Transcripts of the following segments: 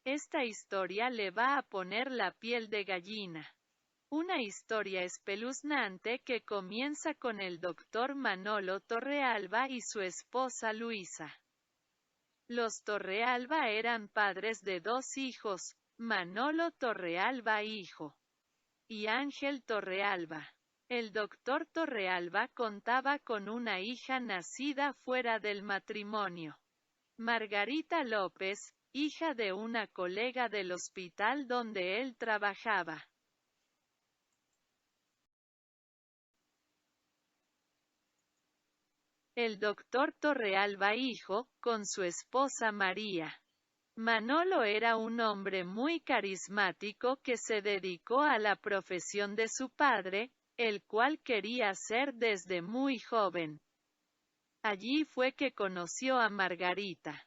Esta historia le va a poner la piel de gallina. Una historia espeluznante que comienza con el doctor Manolo Torrealba y su esposa Luisa. Los Torrealba eran padres de 2 hijos, Manolo Torrealba hijo y Ángel Torrealba. El doctor Torrealba contaba con una hija nacida fuera del matrimonio. Margarita López, hija de una colega del hospital donde él trabajaba. El doctor Torrealba hijo, con su esposa María. Manolo era un hombre muy carismático que se dedicó a la profesión de su padre, el cual quería ser desde muy joven. Allí fue que conoció a Margarita,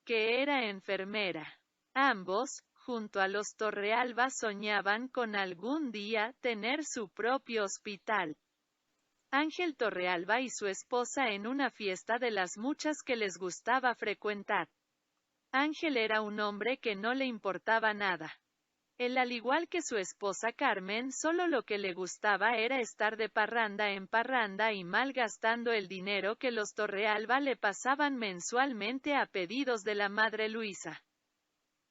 que era enfermera. Ambos, junto a los Torrealba, soñaban con algún día tener su propio hospital. Ángel Torrealba y su esposa en una fiesta de las muchas que les gustaba frecuentar. Ángel era un hombre que no le importaba nada. Él, al igual que su esposa Carmen, solo lo que le gustaba era estar de parranda en parranda y malgastando el dinero que los Torrealba le pasaban mensualmente a pedidos de la madre Luisa.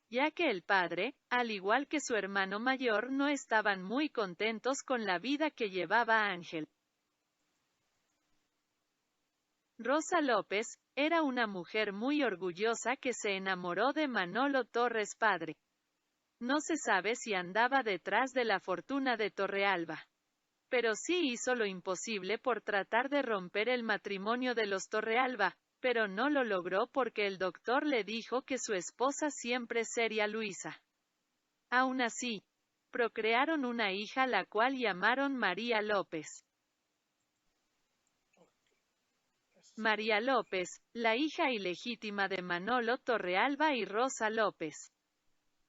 Ya que el padre, al igual que su hermano mayor, no estaban muy contentos con la vida que llevaba Ángel. Rosa López, era una mujer muy orgullosa que se enamoró de Manolo Torres padre. No se sabe si andaba detrás de la fortuna de Torrealba. Pero sí hizo lo imposible por tratar de romper el matrimonio de los Torrealba, pero no lo logró porque el doctor le dijo que su esposa siempre sería Luisa. Aún así, procrearon una hija la cual llamaron María López. María López, la hija ilegítima de Manolo Torrealba y Rosa López.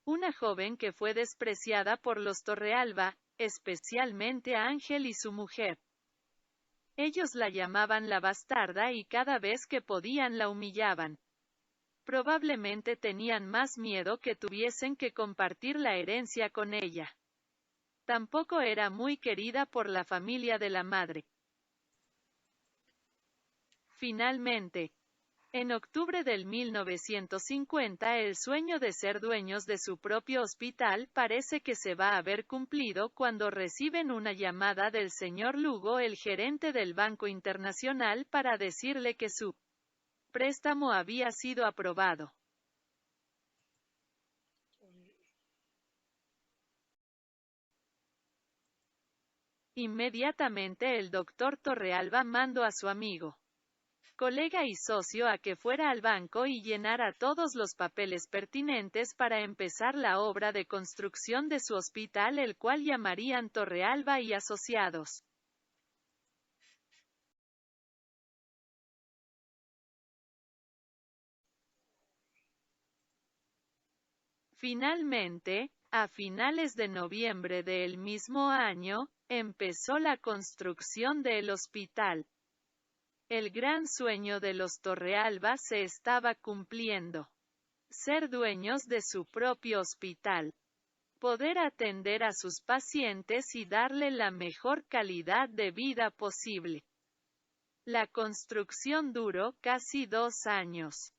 Una joven que fue despreciada por los Torrealba, especialmente a Ángel y su mujer. Ellos la llamaban la bastarda y cada vez que podían la humillaban. Probablemente tenían más miedo que tuviesen que compartir la herencia con ella. Tampoco era muy querida por la familia de la madre. Finalmente, en octubre del 1950 el sueño de ser dueños de su propio hospital parece que se va a ver cumplido cuando reciben una llamada del señor Lugo, el gerente del Banco Internacional, para decirle que su préstamo había sido aprobado. Inmediatamente el doctor Torrealba mandó a su amigo, colega y socio a que fuera al banco y llenara todos los papeles pertinentes para empezar la obra de construcción de su hospital, el cual llamarían Torrealba y Asociados. Finalmente, a finales de noviembre del mismo año, empezó la construcción del hospital. El gran sueño de los Torrealba se estaba cumpliendo. Ser dueños de su propio hospital. Poder atender a sus pacientes y darle la mejor calidad de vida posible. La construcción duró casi 2 años.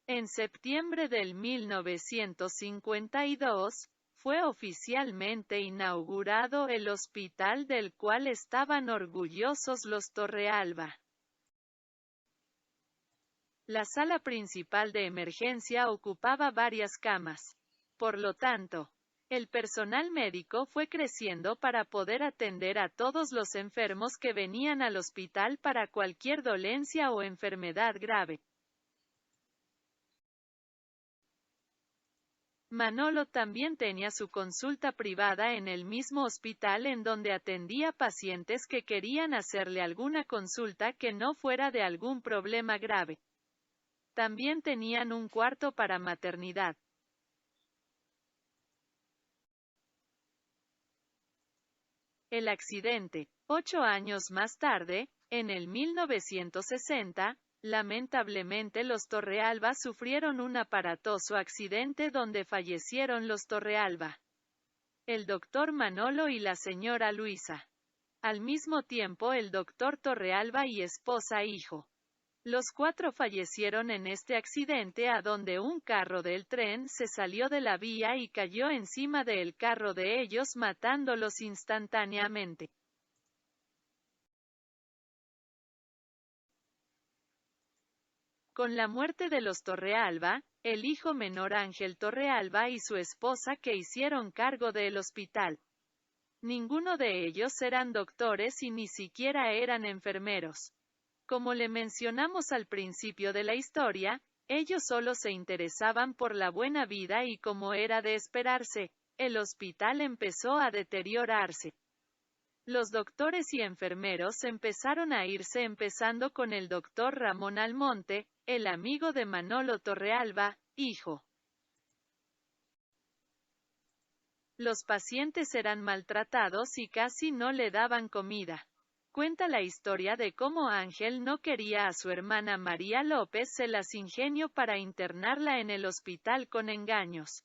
En septiembre del 1952, fue oficialmente inaugurado el hospital del cual estaban orgullosos los Torrealba. La sala principal de emergencia ocupaba varias camas. Por lo tanto, el personal médico fue creciendo para poder atender a todos los enfermos que venían al hospital para cualquier dolencia o enfermedad grave. Manolo también tenía su consulta privada en el mismo hospital en donde atendía pacientes que querían hacerle alguna consulta que no fuera de algún problema grave. También tenían un cuarto para maternidad. El accidente, 8 años más tarde, en el 1960, Lamentablemente los Torrealba sufrieron un aparatoso accidente donde fallecieron los Torrealba, el doctor Manolo y la señora Luisa. Al mismo tiempo el doctor Torrealba y esposa e hijo. Los cuatro fallecieron en este accidente a donde un carro del tren se salió de la vía y cayó encima del carro de ellos matándolos instantáneamente. Con la muerte de los Torrealba, el hijo menor Ángel Torrealba y su esposa que hicieron cargo del hospital. Ninguno de ellos eran doctores y ni siquiera eran enfermeros. Como le mencionamos al principio de la historia, ellos solo se interesaban por la buena vida y como era de esperarse, el hospital empezó a deteriorarse. Los doctores y enfermeros empezaron a irse empezando con el doctor Ramón Almonte, el amigo de Manolo Torrealba, hijo. Los pacientes eran maltratados y casi no le daban comida. Cuenta la historia de cómo Ángel no quería a su hermana María López, se las ingenió para internarla en el hospital con engaños.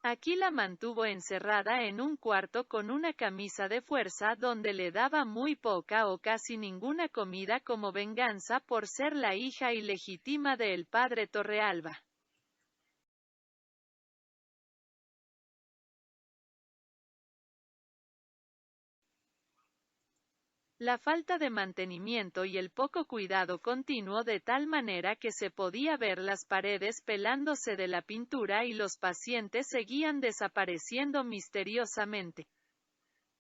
Aquí la mantuvo encerrada en un cuarto con una camisa de fuerza donde le daba muy poca o casi ninguna comida como venganza por ser la hija ilegítima del padre Torrealba. La falta de mantenimiento y el poco cuidado continuo de tal manera que se podía ver las paredes pelándose de la pintura y los pacientes seguían desapareciendo misteriosamente.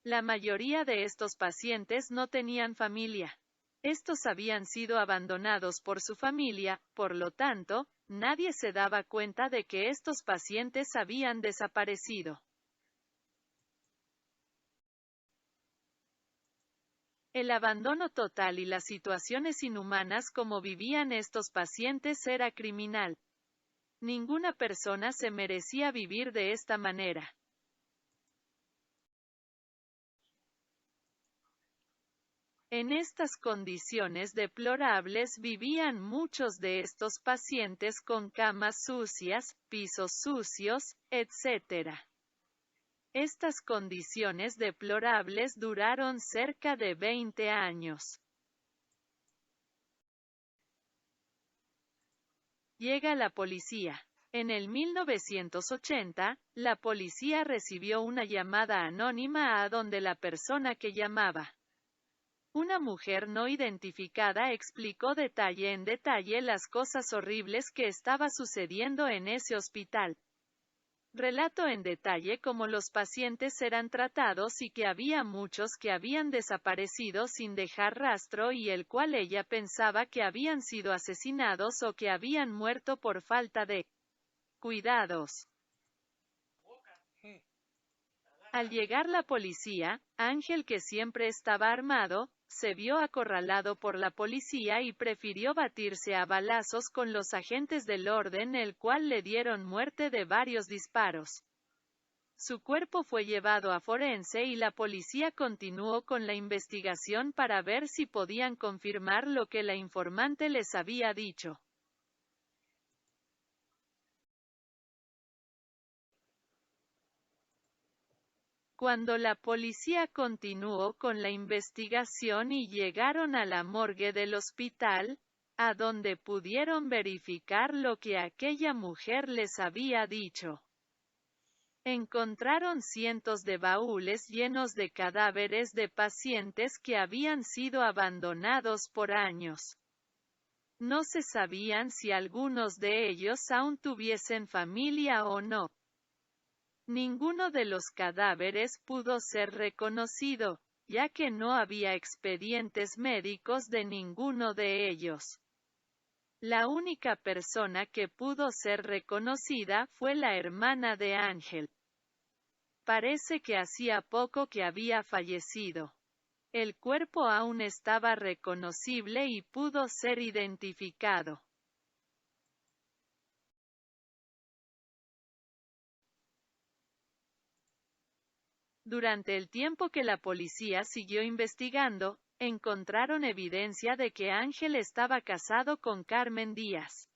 La mayoría de estos pacientes no tenían familia. Estos habían sido abandonados por su familia, por lo tanto, nadie se daba cuenta de que estos pacientes habían desaparecido. El abandono total y las situaciones inhumanas como vivían estos pacientes era criminal. Ninguna persona se merecía vivir de esta manera. En estas condiciones deplorables vivían muchos de estos pacientes con camas sucias, pisos sucios, etc. Estas condiciones deplorables duraron cerca de 20 años. Llega la policía. En el 1980, la policía recibió una llamada anónima a donde la persona que llamaba, una mujer no identificada, explicó detalle en detalle las cosas horribles que estaba sucediendo en ese hospital. Relató en detalle cómo los pacientes eran tratados y que había muchos que habían desaparecido sin dejar rastro y el cual ella pensaba que habían sido asesinados o que habían muerto por falta de cuidados. Al llegar la policía, Ángel, que siempre estaba armado, se vio acorralado por la policía y prefirió batirse a balazos con los agentes del orden, el cual le dieron muerte de varios disparos. Su cuerpo fue llevado a forense y la policía continuó con la investigación para ver si podían confirmar lo que la informante les había dicho. Cuando la policía continuó con la investigación y llegaron a la morgue del hospital, a donde pudieron verificar lo que aquella mujer les había dicho. Encontraron cientos de baúles llenos de cadáveres de pacientes que habían sido abandonados por años. No se sabían si algunos de ellos aún tuviesen familia o no. Ninguno de los cadáveres pudo ser reconocido, ya que no había expedientes médicos de ninguno de ellos. La única persona que pudo ser reconocida fue la hermana de Ángel. Parece que hacía poco que había fallecido. El cuerpo aún estaba reconocible y pudo ser identificado. Durante el tiempo que la policía siguió investigando, encontraron evidencia de que Ángel estaba casado con Carmen Díaz.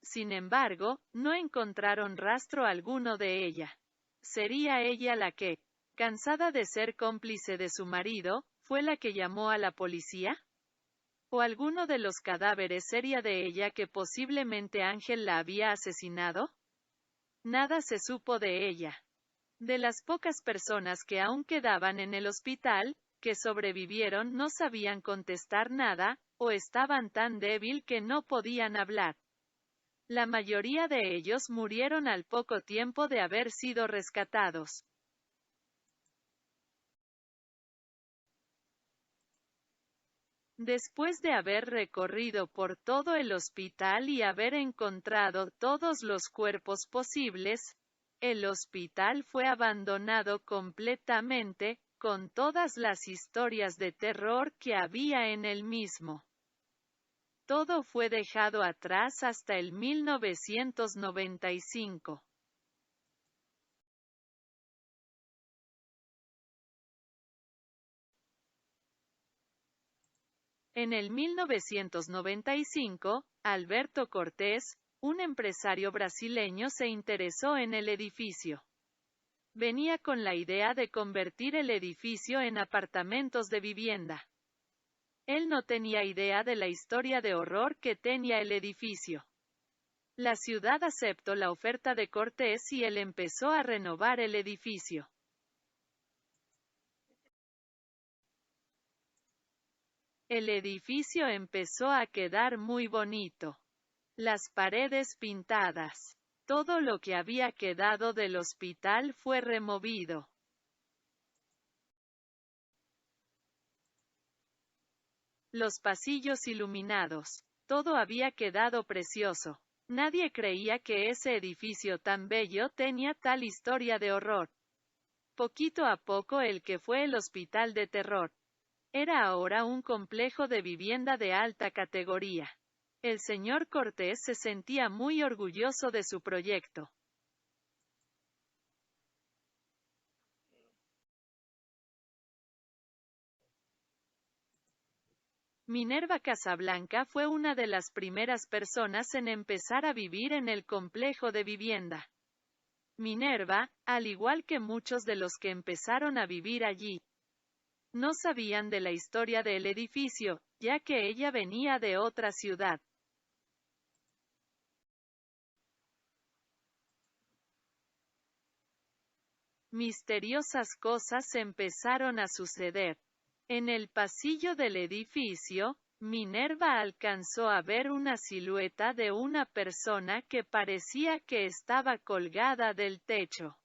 Sin embargo, no encontraron rastro alguno de ella. ¿Sería ella la que, cansada de ser cómplice de su marido, fue la que llamó a la policía? ¿O alguno de los cadáveres sería de ella que posiblemente Ángel la había asesinado? Nada se supo de ella. De las pocas personas que aún quedaban en el hospital, que sobrevivieron, no sabían contestar nada, o estaban tan débil que no podían hablar. La mayoría de ellos murieron al poco tiempo de haber sido rescatados. Después de haber recorrido por todo el hospital y haber encontrado todos los cuerpos posibles, el hospital fue abandonado completamente, con todas las historias de terror que había en el mismo. Todo fue dejado atrás hasta el 1995. En el 1995, Alberto Cortés, un empresario brasileño, se interesó en el edificio. Venía con la idea de convertir el edificio en apartamentos de vivienda. Él no tenía idea de la historia de horror que tenía el edificio. La ciudad aceptó la oferta de Cortés y él empezó a renovar el edificio. El edificio empezó a quedar muy bonito. Las paredes pintadas. Todo lo que había quedado del hospital fue removido. Los pasillos iluminados. Todo había quedado precioso. Nadie creía que ese edificio tan bello tenía tal historia de horror. Poquito a poco el que fue el hospital de terror era ahora un complejo de vivienda de alta categoría. El señor Cortés se sentía muy orgulloso de su proyecto. Minerva Casablanca fue una de las primeras personas en empezar a vivir en el complejo de vivienda. Minerva, al igual que muchos de los que empezaron a vivir allí, no sabían de la historia del edificio, ya que ella venía de otra ciudad. Misteriosas cosas empezaron a suceder. En el pasillo del edificio, Minerva alcanzó a ver una silueta de una persona que parecía que estaba colgada del techo.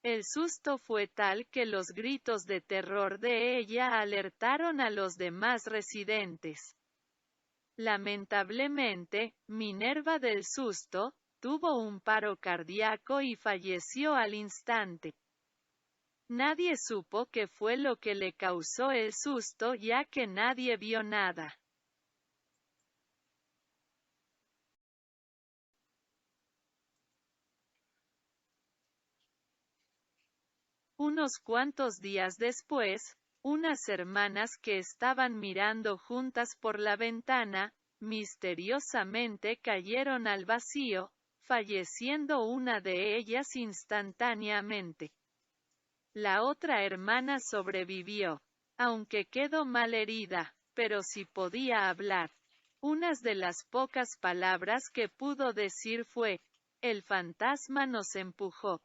El susto fue tal que los gritos de terror de ella alertaron a los demás residentes. Lamentablemente, Minerva del susto, tuvo un paro cardíaco y falleció al instante. Nadie supo qué fue lo que le causó el susto, ya que nadie vio nada. Unos cuantos días después, unas hermanas que estaban mirando juntas por la ventana, misteriosamente cayeron al vacío, falleciendo una de ellas instantáneamente. La otra hermana sobrevivió, aunque quedó mal herida, pero sí podía hablar. Unas de las pocas palabras que pudo decir fue: "El fantasma nos empujó".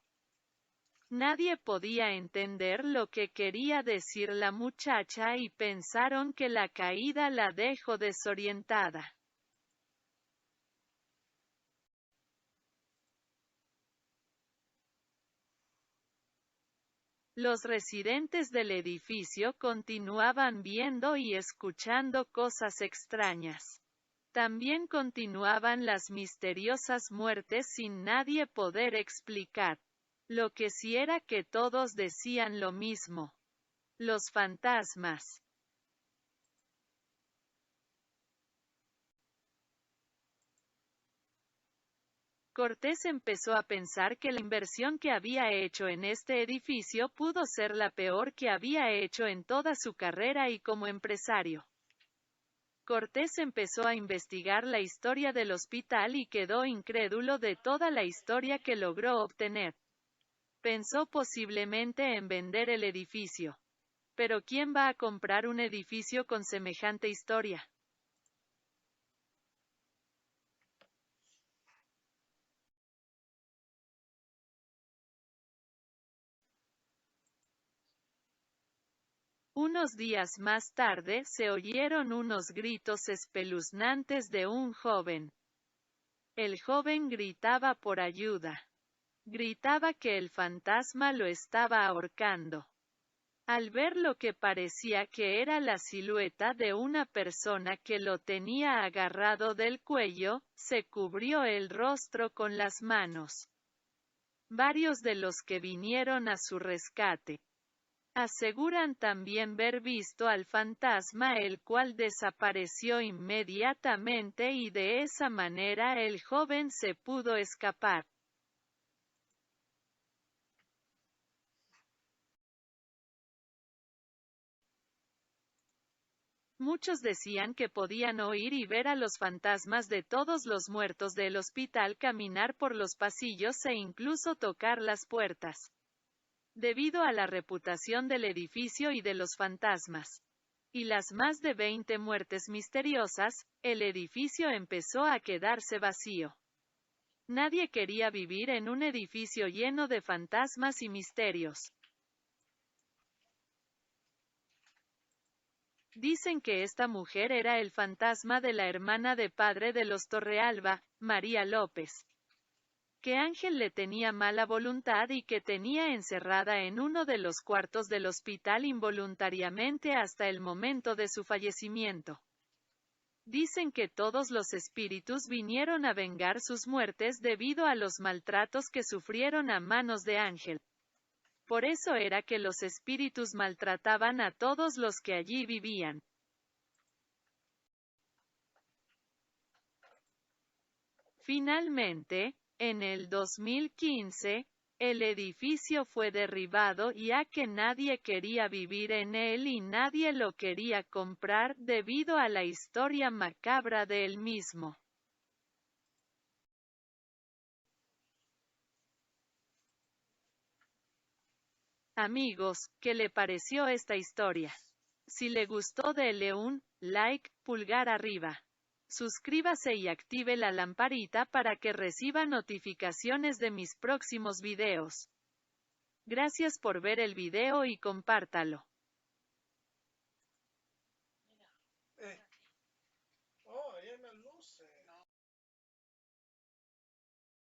Nadie podía entender lo que quería decir la muchacha y pensaron que la caída la dejó desorientada. Los residentes del edificio continuaban viendo y escuchando cosas extrañas. También continuaban las misteriosas muertes sin nadie poder explicar. Lo que sí era que todos decían lo mismo. Los fantasmas. Cortés empezó a pensar que la inversión que había hecho en este edificio pudo ser la peor que había hecho en toda su carrera y como empresario. Cortés empezó a investigar la historia del hospital y quedó incrédulo de toda la historia que logró obtener. Pensó posiblemente en vender el edificio. Pero ¿quién va a comprar un edificio con semejante historia? Unos días más tarde se oyeron unos gritos espeluznantes de un joven. El joven gritaba por ayuda. Gritaba que el fantasma lo estaba ahorcando. Al ver lo que parecía que era la silueta de una persona que lo tenía agarrado del cuello, se cubrió el rostro con las manos. Varios de los que vinieron a su rescate aseguran también ver visto al fantasma, el cual desapareció inmediatamente y de esa manera el joven se pudo escapar. Muchos decían que podían oír y ver a los fantasmas de todos los muertos del hospital caminar por los pasillos e incluso tocar las puertas. Debido a la reputación del edificio y de los fantasmas, y las más de 20 muertes misteriosas, el edificio empezó a quedarse vacío. Nadie quería vivir en un edificio lleno de fantasmas y misterios. Dicen que esta mujer era el fantasma de la hermana de padre de los Torrealba, María López. Que Ángel le tenía mala voluntad y que tenía encerrada en uno de los cuartos del hospital involuntariamente hasta el momento de su fallecimiento. Dicen que todos los espíritus vinieron a vengar sus muertes debido a los maltratos que sufrieron a manos de Ángel. Por eso era que los espíritus maltrataban a todos los que allí vivían. Finalmente, en el 2015, el edificio fue derribado ya que nadie quería vivir en él y nadie lo quería comprar debido a la historia macabra de él mismo. Amigos, ¿qué le pareció esta historia? Si le gustó, dele un like, pulgar arriba. Suscríbase y active la lamparita para que reciba notificaciones de mis próximos videos. Gracias por ver el video y compártalo.